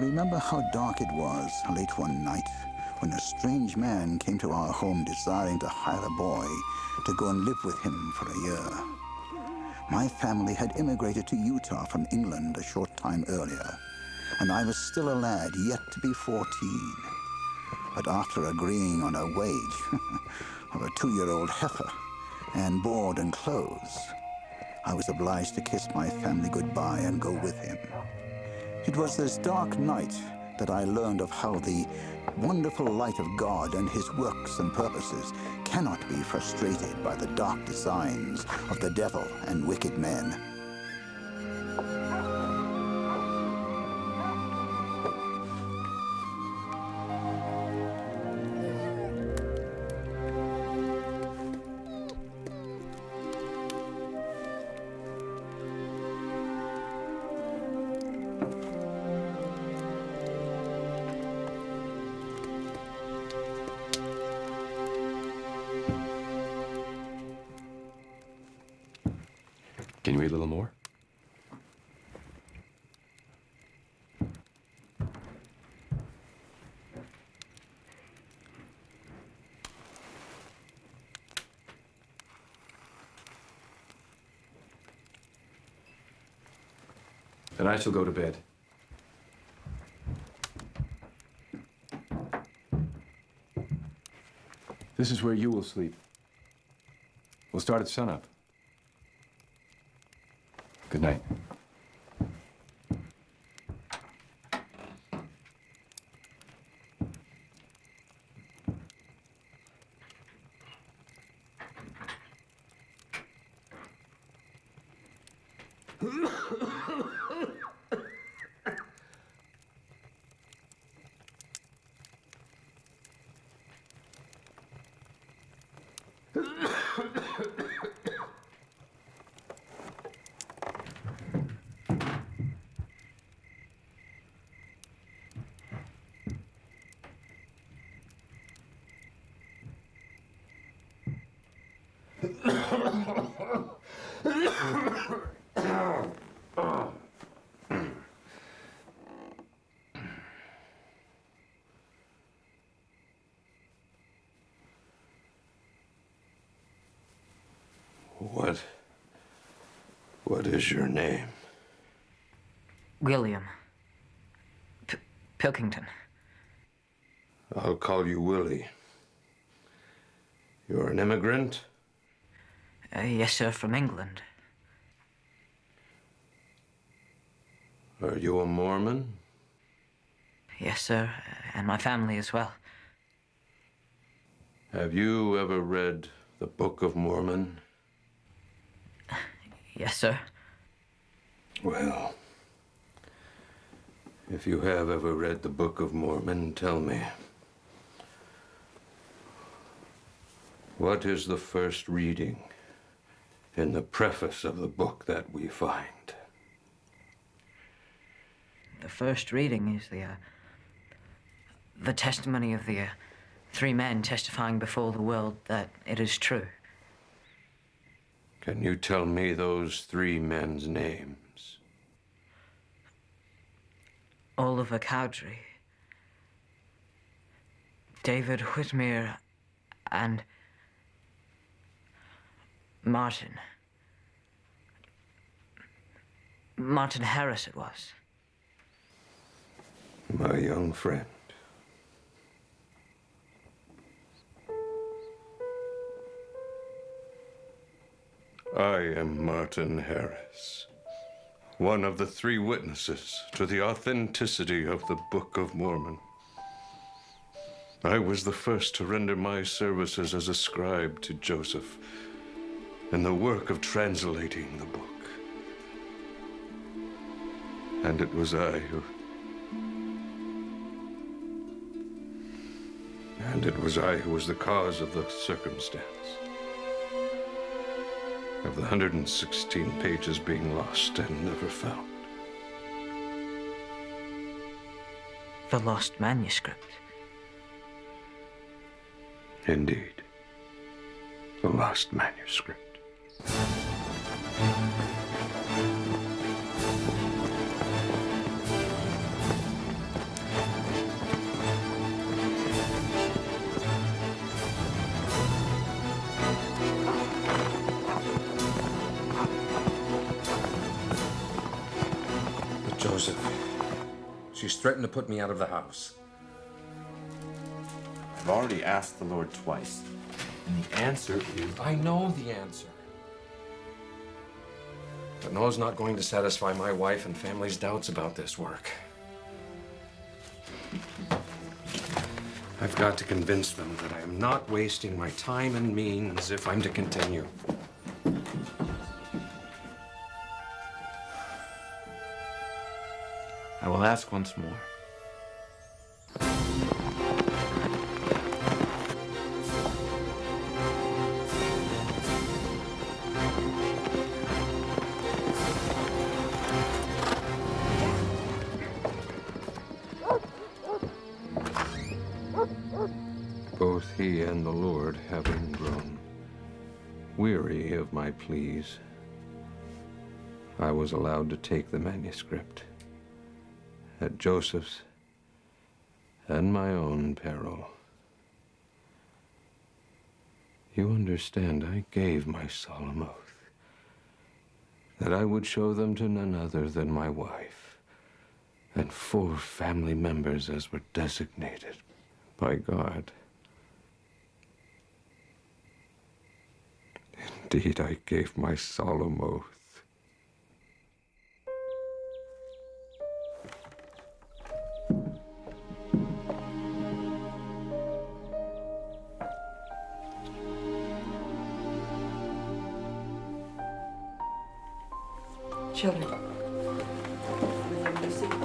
remember how dark it was late one night when a strange man came to our home desiring to hire a boy to go and live with him for a year. My family had immigrated to Utah from England a short time earlier, and I was still a lad yet to be 14. But after agreeing on a wage of a 2-year-old heifer and board and clothes, I was obliged to kiss my family goodbye and go with him. It was this dark night that I learned of how the wonderful light of God and his works and purposes cannot be frustrated by the dark designs of the devil and wicked men. Can you read a little more? Then I shall go to bed. This is where you will sleep. We'll start at sunup. Good night. What is your name? William. Pilkington. I'll call you Willie. You're an immigrant? Yes, sir, from England. Are you a Mormon? Yes, sir, and my family as well. Have you ever read the Book of Mormon? Yes, sir. Well, if you have ever read the Book of Mormon, tell me, what is the first reading in the preface of the book that we find? The first reading is the testimony of the 3 men testifying before the world that it is true. Can you tell me those 3 men's names? Oliver Cowdery, David Whitmere, and Martin Harris it was. My young friend. I am Martin Harris, one of the 3 witnesses to the authenticity of the Book of Mormon. I was the first to render my services as a scribe to Joseph in the work of translating the book. And it was I who was the cause of the circumstance of the 116 pages being lost and never found. The lost manuscript. Indeed, the lost manuscript. threatened to put me out of the house. I've already asked the Lord twice, and the answer is... I know the answer. But Noah's not going to satisfy my wife and family's doubts about this work. I've got to convince them that I am not wasting my time and means if I'm to continue. I will ask once more. Both he and the Lord having grown weary of my pleas, I was allowed to take the manuscript at Joseph's and my own peril. You understand, I gave my solemn oath that I would show them to none other than my wife and 4 family members as were designated by God. Indeed, I gave my solemn oath. Children, will you be seated?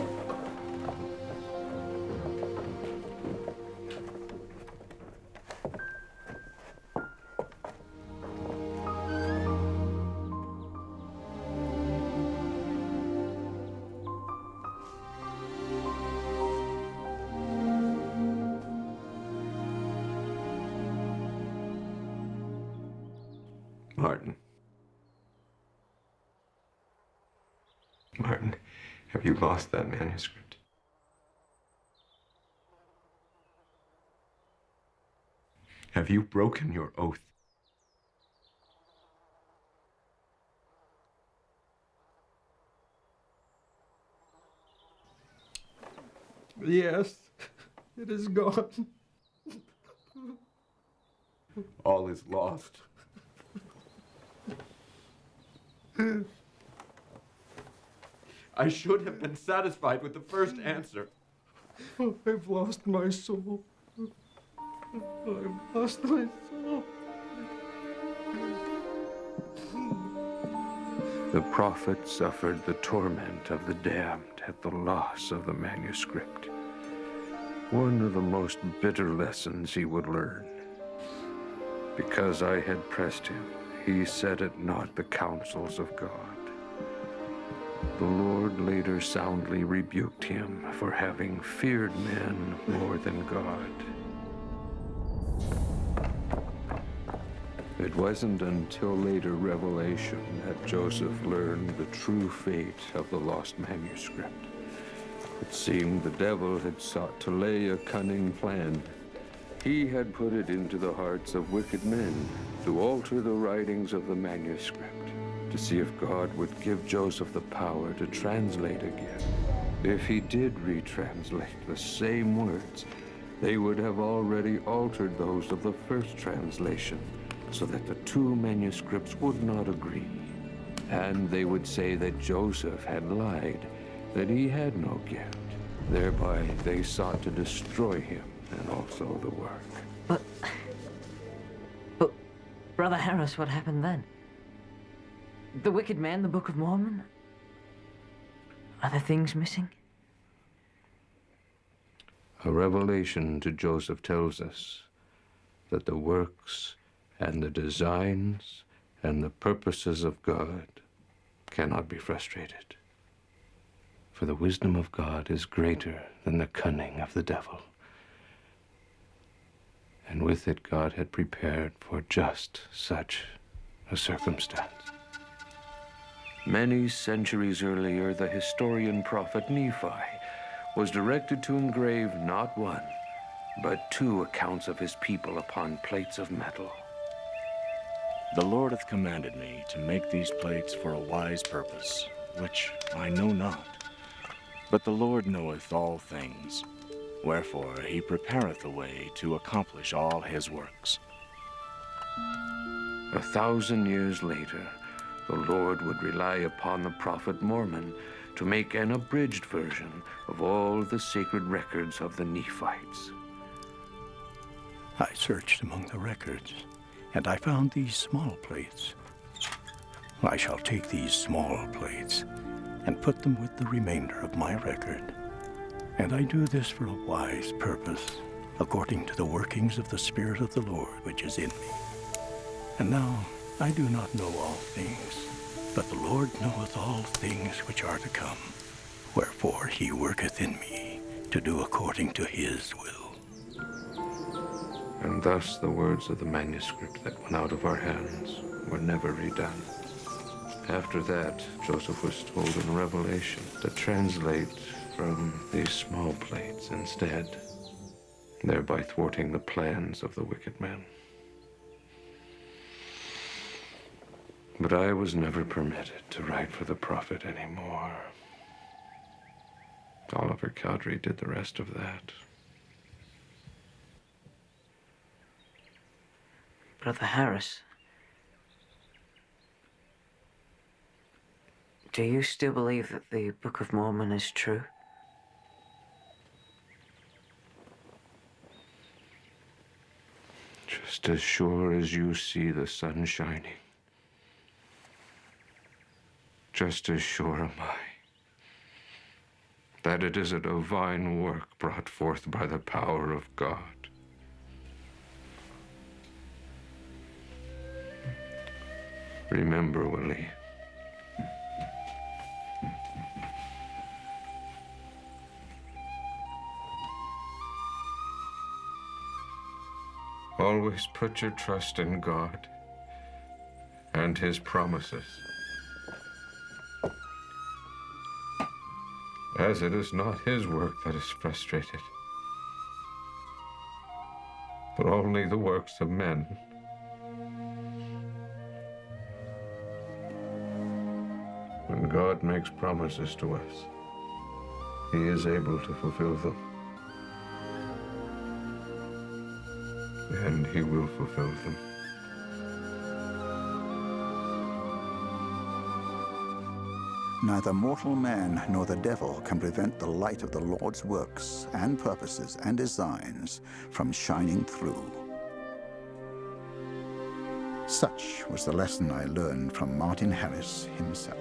Martin. Martin, have you lost that manuscript? Have you broken your oath? Yes, it is gone. All is lost. I should have been satisfied with the first answer. Oh, I've lost my soul. I've lost my soul. The prophet suffered the torment of the damned at the loss of the manuscript. One of the most bitter lessons he would learn. Because I had pressed him, he set at naught the counsels of God. The Lord later soundly rebuked him for having feared men more than God. It wasn't until later revelation that Joseph learned the true fate of the lost manuscript. It seemed the devil had sought to lay a cunning plan. He had put it into the hearts of wicked men to alter the writings of the manuscript, to see if God would give Joseph the power to translate again. If he did retranslate the same words, they would have already altered those of the first translation, so that the 2 manuscripts would not agree. And they would say that Joseph had lied, that he had no gift. Thereby they sought to destroy him and also the work. But, Brother Harris, what happened then? The wicked man, the Book of Mormon? Are there things missing? A revelation to Joseph tells us that the works and the designs and the purposes of God cannot be frustrated. For the wisdom of God is greater than the cunning of the devil. And with it God had prepared for just such a circumstance. Many centuries earlier, the historian prophet Nephi was directed to engrave not 1, but 2 accounts of his people upon plates of metal. The Lord hath commanded me to make these plates for a wise purpose, which I know not. But the Lord knoweth all things, wherefore he prepareth a way to accomplish all his works. 1,000 years later, the Lord would rely upon the prophet Mormon to make an abridged version of all the sacred records of the Nephites. I searched among the records, and I found these small plates. I shall take these small plates and put them with the remainder of my record. And I do this for a wise purpose, according to the workings of the Spirit of the Lord which is in me. And now I do not know all things, but the Lord knoweth all things which are to come. Wherefore he worketh in me to do according to his will. And thus the words of the manuscript that went out of our hands were never redone. After that, Joseph was told in Revelation to translate from these small plates instead, thereby thwarting the plans of the wicked men. But I was never permitted to write for the prophet anymore. Oliver Cowdery did the rest of that. Brother Harris, do you still believe that the Book of Mormon is true? Just as sure as you see the sun shining, just as sure am I that it is a divine work brought forth by the power of God. Remember, Willie, always put your trust in God and his promises, as it is not his work that is frustrated, but only the works of men. When God makes promises to us, he is able to fulfill them. And he will fulfill them. Neither mortal man nor the devil can prevent the light of the Lord's works and purposes and designs from shining through. Such was the lesson I learned from Martin Harris himself.